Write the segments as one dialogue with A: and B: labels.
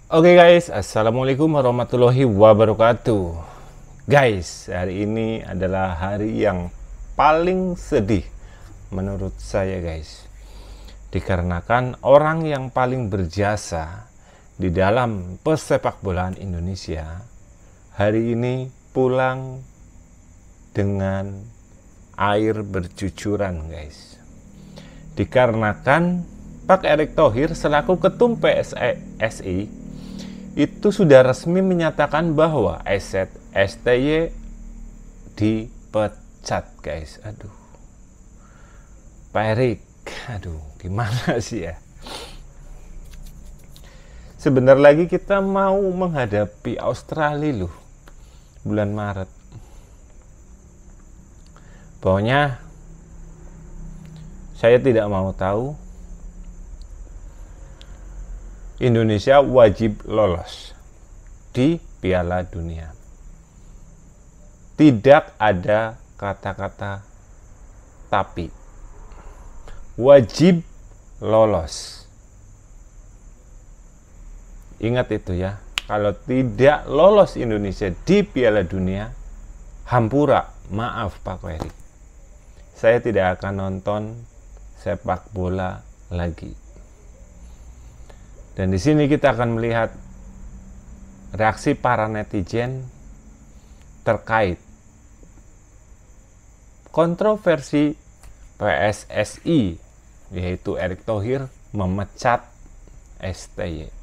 A: Oke guys, assalamualaikum warahmatullahi wabarakatuh. Guys, hari ini adalah hari yang paling sedih menurut saya guys. Dikarenakan orang yang paling berjasa di dalam pesepak bolaan Indonesia hari ini pulang dengan air bercucuran guys. Dikarenakan Pak Erick Thohir selaku Ketum PSSI itu sudah resmi menyatakan bahwa STY dipecat guys. Aduh, Pak Erick, aduh gimana sih ya. Sebentar lagi kita mau menghadapi Australia loh, bulan Maret. Pokoknya saya tidak mau tahu. Indonesia wajib lolos di Piala Dunia. Tidak ada kata-kata tapi. Wajib lolos. Ingat itu ya. Kalau tidak lolos Indonesia di Piala Dunia, hampura, maaf Pak Erick. Saya tidak akan nonton sepak bola lagi. Dan di sini kita akan melihat reaksi para netizen terkait kontroversi PSSI, yaitu Erick Thohir memecat STY.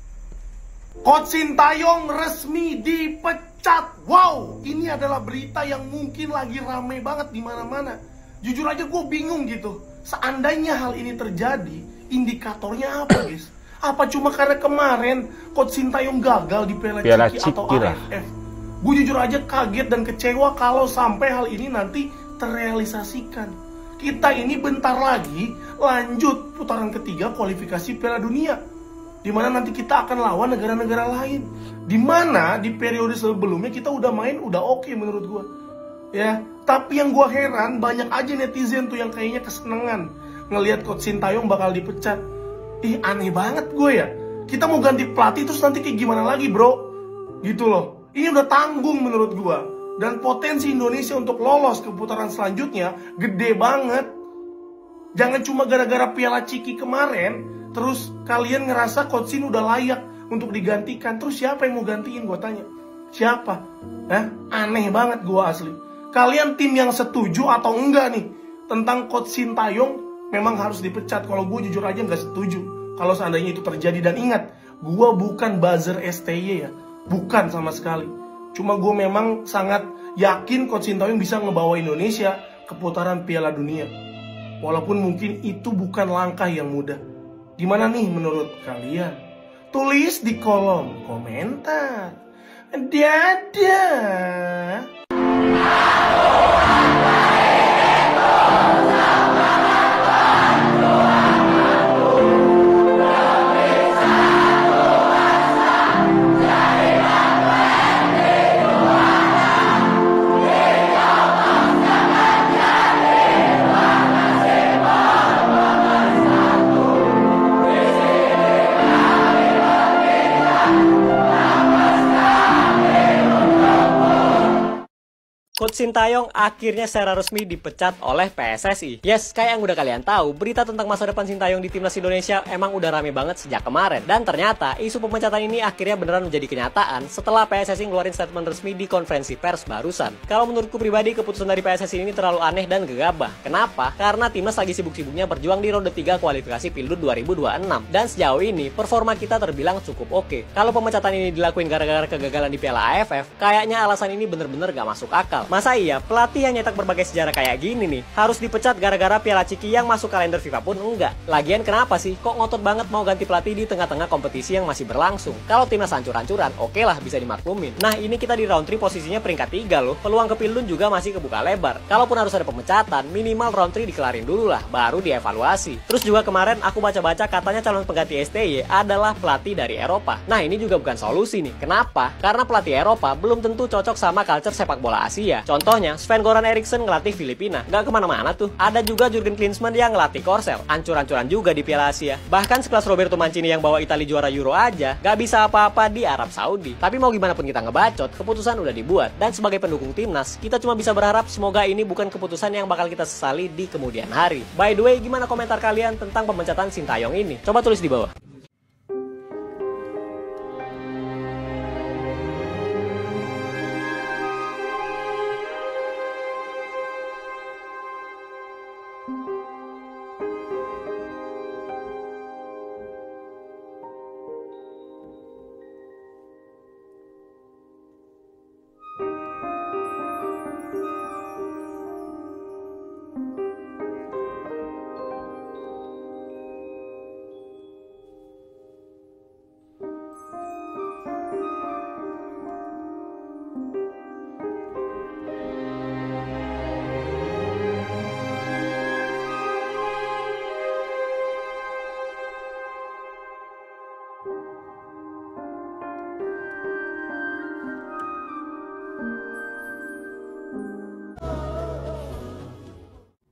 B: Coach Sintayong resmi dipecat. Wow, ini adalah berita yang mungkin lagi rame banget di mana-mana. Jujur aja gue bingung gitu. Seandainya hal ini terjadi, indikatornya apa guys? Apa cuma karena kemarin Coach Sintayong gagal di Piala Ciki atau AFF? Gue jujur aja kaget dan kecewa kalau sampai hal ini nanti terrealisasikan. Kita ini bentar lagi lanjut putaran ketiga kualifikasi Piala Dunia, dimana nanti kita akan lawan negara-negara lain. Dimana di periode sebelumnya kita udah main, udah oke menurut gue. Ya, tapi yang gue heran banyak aja netizen tuh yang kayaknya kesenangan ngelihat Coach Sintayong bakal dipecat. Aneh banget gue ya. Kita mau ganti pelatih terus nanti kayak gimana lagi bro? Gitu loh. Ini udah tanggung menurut gue. Dan potensi Indonesia untuk lolos ke putaran selanjutnya gede banget. Jangan cuma gara-gara Piala Ciki kemarin terus kalian ngerasa Coach Sin udah layak untuk digantikan. Terus siapa yang mau gantiin, gue tanya? Siapa? Aneh banget gue asli. Kalian tim yang setuju atau enggak nih tentang Coach Sintayong memang harus dipecat? Kalau gue jujur aja nggak setuju kalau seandainya itu terjadi. Dan ingat, gue bukan buzzer STY ya, bukan sama sekali. Cuma gue memang sangat yakin Coach Sintayong bisa ngebawa Indonesia ke putaran Piala Dunia. Walaupun mungkin itu bukan langkah yang mudah. Gimana nih menurut kalian? Tulis di kolom komentar. Dadah.
C: Coach Sintayong akhirnya secara resmi dipecat oleh PSSI. Yes, kayak yang udah kalian tahu, berita tentang masa depan Sintayong di timnas Indonesia emang udah rame banget sejak kemarin. Dan ternyata isu pemecatan ini akhirnya beneran menjadi kenyataan setelah PSSI ngeluarin statement resmi di konferensi pers barusan. Kalau menurutku pribadi, keputusan dari PSSI ini terlalu aneh dan gegabah. Kenapa? Karena timnas lagi sibuk-sibuknya berjuang di ronde 3 kualifikasi Piala 2026. Dan sejauh ini performa kita terbilang cukup oke. Kalau pemecatan ini dilakuin gara-gara kegagalan di Piala AFF, kayaknya alasan ini bener-bener gak masuk akal. Masa iya pelatih yang nyetak berbagai sejarah kayak gini nih harus dipecat gara-gara Piala Ciki yang masuk kalender FIFA pun enggak? Lagian kenapa sih kok ngotot banget mau ganti pelatih di tengah-tengah kompetisi yang masih berlangsung? Kalau timnas hancur-hancuran, oke lah bisa dimaklumin. Nah ini kita di round 3 posisinya peringkat 3 loh. Peluang ke Pildun juga masih kebuka lebar. Kalaupun harus ada pemecatan, minimal round 3 dikelarin dulu lah, baru dievaluasi. Terus juga kemarin aku baca-baca katanya calon pengganti STY adalah pelatih dari Eropa. Nah ini juga bukan solusi nih. Kenapa? Karena pelatih Eropa belum tentu cocok sama culture sepak bola Asia. Contohnya, Sven-Goran Eriksson ngelatih Filipina. Nggak kemana-mana tuh. Ada juga Jurgen Klinsmann yang ngelatih Korsel. Ancur-ancuran juga di Piala Asia. Bahkan sekelas Roberto Mancini yang bawa Italia juara Euro aja, nggak bisa apa-apa di Arab Saudi. Tapi mau gimana pun kita ngebacot, keputusan udah dibuat. Dan sebagai pendukung timnas, kita cuma bisa berharap semoga ini bukan keputusan yang bakal kita sesali di kemudian hari. By the way, gimana komentar kalian tentang pemecatan Sintayong ini? Coba tulis di bawah.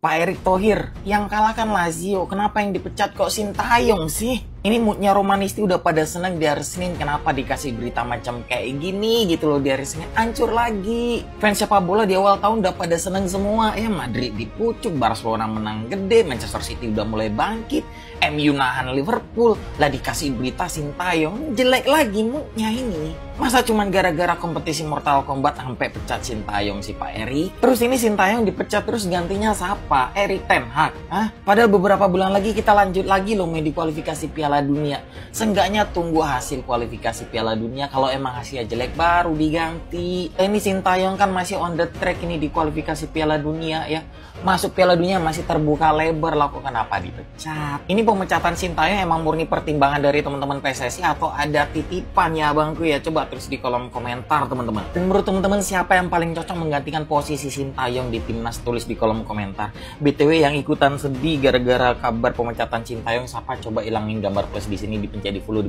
D: Pak Erick Thohir yang kalahkan Lazio, kenapa yang dipecat kok Sintayong sih? Ini moodnya Romanisti udah pada seneng di hari Senin, kenapa dikasih berita macam kayak gini gitu loh di hari Senin, hancur lagi. Fans sepak bola di awal tahun udah pada seneng semua, ya Madrid dipucuk, Barcelona menang gede, Manchester City udah mulai bangkit, MU nahan Liverpool, lah dikasih berita Sintayong, jelek lagi moodnya ini. Masa cuman gara-gara kompetisi Mortal Kombat sampai pecat Sintayong si Pak Erick? Terus ini Sintayong dipecat terus gantinya siapa? Erik ten Hag? Hah? Padahal beberapa bulan lagi kita lanjut lagi loh main di kualifikasi Piala Dunia. Seenggaknya tunggu hasil kualifikasi Piala Dunia, kalau emang hasilnya jelek baru diganti. Ini Sintayong kan masih on the track ini di kualifikasi Piala Dunia ya. Masuk Piala Dunia masih terbuka lebar lah, kok kenapa dipecat? Ini pemecatan Sintayong emang murni pertimbangan dari teman-teman PSSI atau ada titipan ya abangku ya? Coba tulis di kolom komentar teman-teman. Dan menurut teman-teman siapa yang paling cocok menggantikan posisi Sintayong di timnas? Tulis di kolom komentar. BTW yang ikutan sedih gara-gara kabar pemecatan Sintayong, siapa coba ilangin gambar plus di sini, dipencet di follow.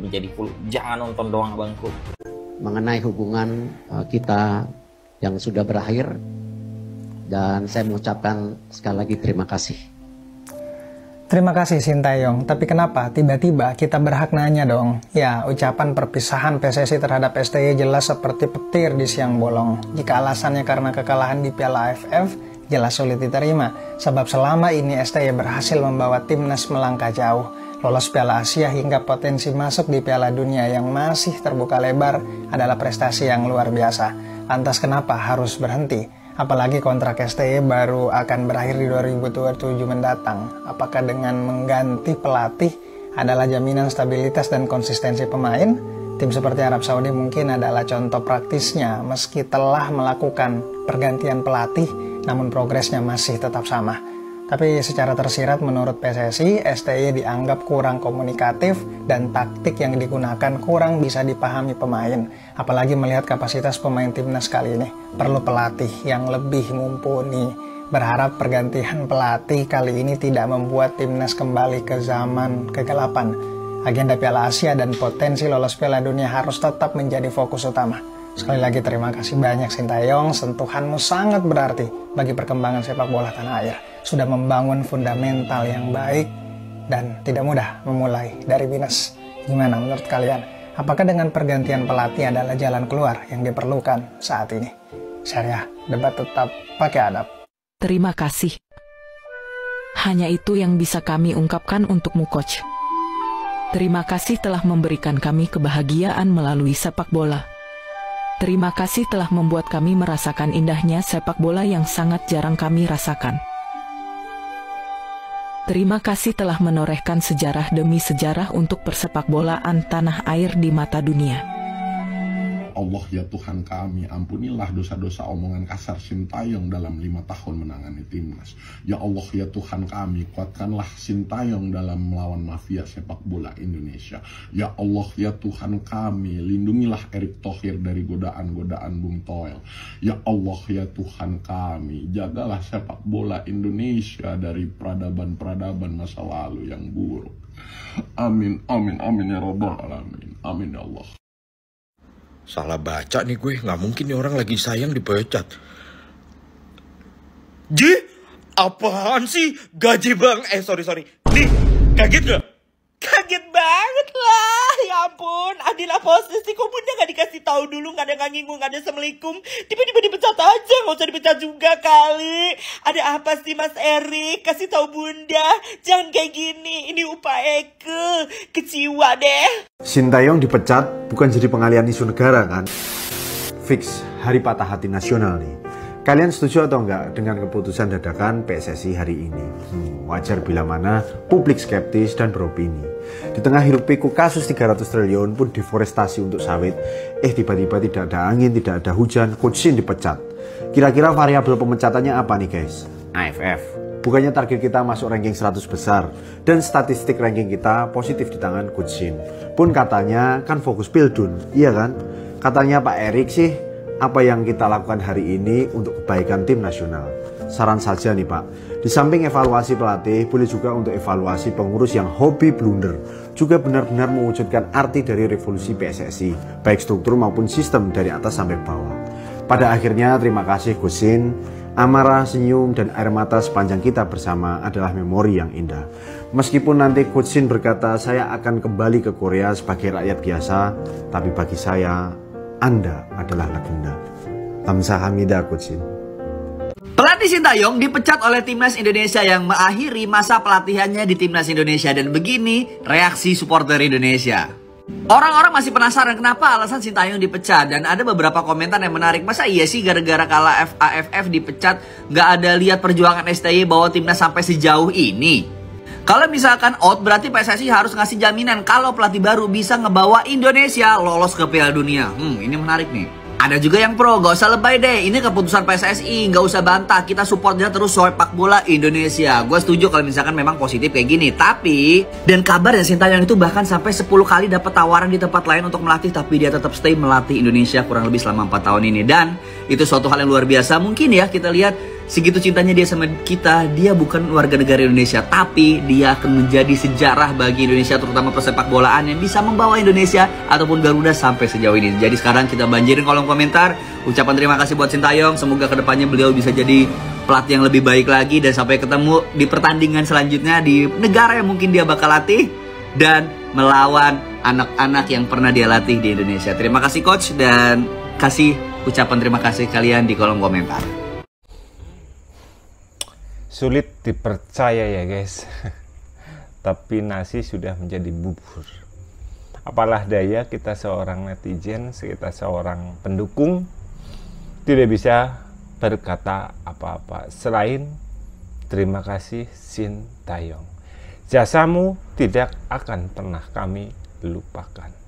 D: Jangan nonton doang abangku.
E: Mengenai hubungan kita yang sudah berakhir, dan saya mengucapkan sekali lagi terima kasih.
F: Terima kasih Sintayong, tapi kenapa tiba-tiba kita berhak nanya dong? Ya, ucapan perpisahan PSSI terhadap STY jelas seperti petir di siang bolong. Jika alasannya karena kekalahan di Piala AFF, jelas sulit diterima. Sebab selama ini STY berhasil membawa timnas melangkah jauh, lolos Piala Asia hingga potensi masuk di Piala Dunia yang masih terbuka lebar adalah prestasi yang luar biasa. Lantas kenapa harus berhenti? Apalagi kontrak STY baru akan berakhir di 2027 mendatang. Apakah dengan mengganti pelatih adalah jaminan stabilitas dan konsistensi pemain? Tim seperti Arab Saudi mungkin adalah contoh praktisnya, meski telah melakukan pergantian pelatih, namun progresnya masih tetap sama. Tapi secara tersirat menurut PSSI, STY dianggap kurang komunikatif dan taktik yang digunakan kurang bisa dipahami pemain. Apalagi melihat kapasitas pemain timnas kali ini, perlu pelatih yang lebih mumpuni. Berharap pergantian pelatih kali ini tidak membuat timnas kembali ke zaman kegelapan. Agenda Piala Asia dan potensi lolos Piala Dunia harus tetap menjadi fokus utama. Sekali lagi terima kasih banyak Sintayong, sentuhanmu sangat berarti bagi perkembangan sepak bola tanah air. Sudah membangun fundamental yang baik dan tidak mudah memulai dari minus. Gimana menurut kalian? Apakah dengan pergantian pelatih adalah jalan keluar yang diperlukan saat ini? Syariah, debat tetap pakai adab.
G: Terima kasih. Hanya itu yang bisa kami ungkapkan untukmu, Coach. Terima kasih telah memberikan kami kebahagiaan melalui sepak bola. Terima kasih telah membuat kami merasakan indahnya sepak bola yang sangat jarang kami rasakan. Terima kasih telah menorehkan sejarah demi sejarah untuk persepakbolaan tanah air di mata dunia.
H: Allah ya Tuhan kami, ampunilah dosa-dosa omongan kasar Sintayong dalam 5 tahun menangani timnas. Ya Allah ya Tuhan kami, kuatkanlah Sintayong dalam melawan mafia sepak bola Indonesia. Ya Allah ya Tuhan kami, lindungilah Erick Thohir dari godaan-godaan Bung Toel. Ya Allah ya Tuhan kami, jagalah sepak bola Indonesia dari peradaban-peradaban masa lalu yang buruk. Amin, amin, amin ya Rabbal Alamin. Amin ya Allah.
I: Salah baca nih gue, nggak mungkin nih orang lagi sayang dipecat. Apaan sih? Gaji bang, sorry. Nih, kaget gak? Kaget banget lah, ya ampun. Adila posisi, kok bunda gak dikasih tahu dulu, gak ada nginggung, gak ada assalamualaikum. Tiba-tiba dipecat aja, gak usah dipecat juga kali. Ada apa sih Mas Erik? Kasih tahu bunda, jangan kayak gini. Ini upah Eke, kecewa deh.
J: Sintayong dipecat bukan jadi pengalian isu negara kan? Fix hari patah hati nasional nih. Kalian setuju atau enggak dengan keputusan dadakan PSSI hari ini? Wajar bila mana publik skeptis dan beropini. Di tengah hiruk pikuk kasus 300 triliun pun deforestasi untuk sawit, tiba-tiba tidak ada angin, tidak ada hujan, Coach Shin dipecat. Kira-kira variabel pemecatannya apa nih guys? AFF. Bukannya target kita masuk ranking 100 besar dan statistik ranking kita positif di tangan Coach Shin. Pun katanya kan fokus Pildun, iya kan? Katanya Pak Erik sih, apa yang kita lakukan hari ini untuk kebaikan tim nasional. Saran saja nih Pak, di samping evaluasi pelatih, boleh juga untuk evaluasi pengurus yang hobi blunder, juga benar-benar mewujudkan arti dari revolusi PSSI, baik struktur maupun sistem dari atas sampai bawah. Pada akhirnya terima kasih Coach Shin. Amarah, senyum, dan air mata sepanjang kita bersama adalah memori yang indah. Meskipun nanti Coach Shin berkata saya akan kembali ke Korea sebagai rakyat biasa, tapi bagi saya Anda adalah legenda. Kamsahamnida Coach Shin.
K: Pelatih Sintayong dipecat oleh Timnas Indonesia yang mengakhiri masa pelatihannya di Timnas Indonesia. Dan begini reaksi supporter Indonesia. Orang-orang masih penasaran kenapa alasan Sintayong dipecat. Dan ada beberapa komentar yang menarik. Masa iya sih gara-gara kalah AFF dipecat, nggak ada lihat perjuangan STY bawa Timnas sampai sejauh ini? Kalau misalkan out, berarti PSSI harus ngasih jaminan kalau pelatih baru bisa ngebawa Indonesia lolos ke Piala Dunia. Ini menarik nih. Ada juga yang pro, gak usah lebay deh. Ini keputusan PSSI, gak usah bantah. Kita support dia terus sepak bola Indonesia. Gue setuju kalau misalkan memang positif kayak gini. Tapi, dan kabarnya Sintayong itu bahkan sampai 10 kali dapat tawaran di tempat lain untuk melatih. Tapi dia tetap stay melatih Indonesia kurang lebih selama 4 tahun ini. Dan itu suatu hal yang luar biasa. Mungkin ya kita lihat segitu cintanya dia sama kita. Dia bukan warga negara Indonesia, tapi dia akan menjadi sejarah bagi Indonesia, terutama persepak bolaan yang bisa membawa Indonesia ataupun Garuda sampai sejauh ini. Jadi sekarang kita banjirin kolom komentar ucapan terima kasih buat Sintayong. Semoga kedepannya beliau bisa jadi pelatih yang lebih baik lagi, dan sampai ketemu di pertandingan selanjutnya di negara yang mungkin dia bakal latih dan melawan anak-anak yang pernah dia latih di Indonesia. Terima kasih coach, dan kasih ucapan terima kasih kalian di kolom komentar.
A: Sulit dipercaya ya guys, tapi nasi sudah menjadi bubur. Apalah daya kita seorang netizen, kita seorang pendukung, tidak bisa berkata apa-apa selain terima kasih Sintayong. Jasamu tidak akan pernah kami lupakan.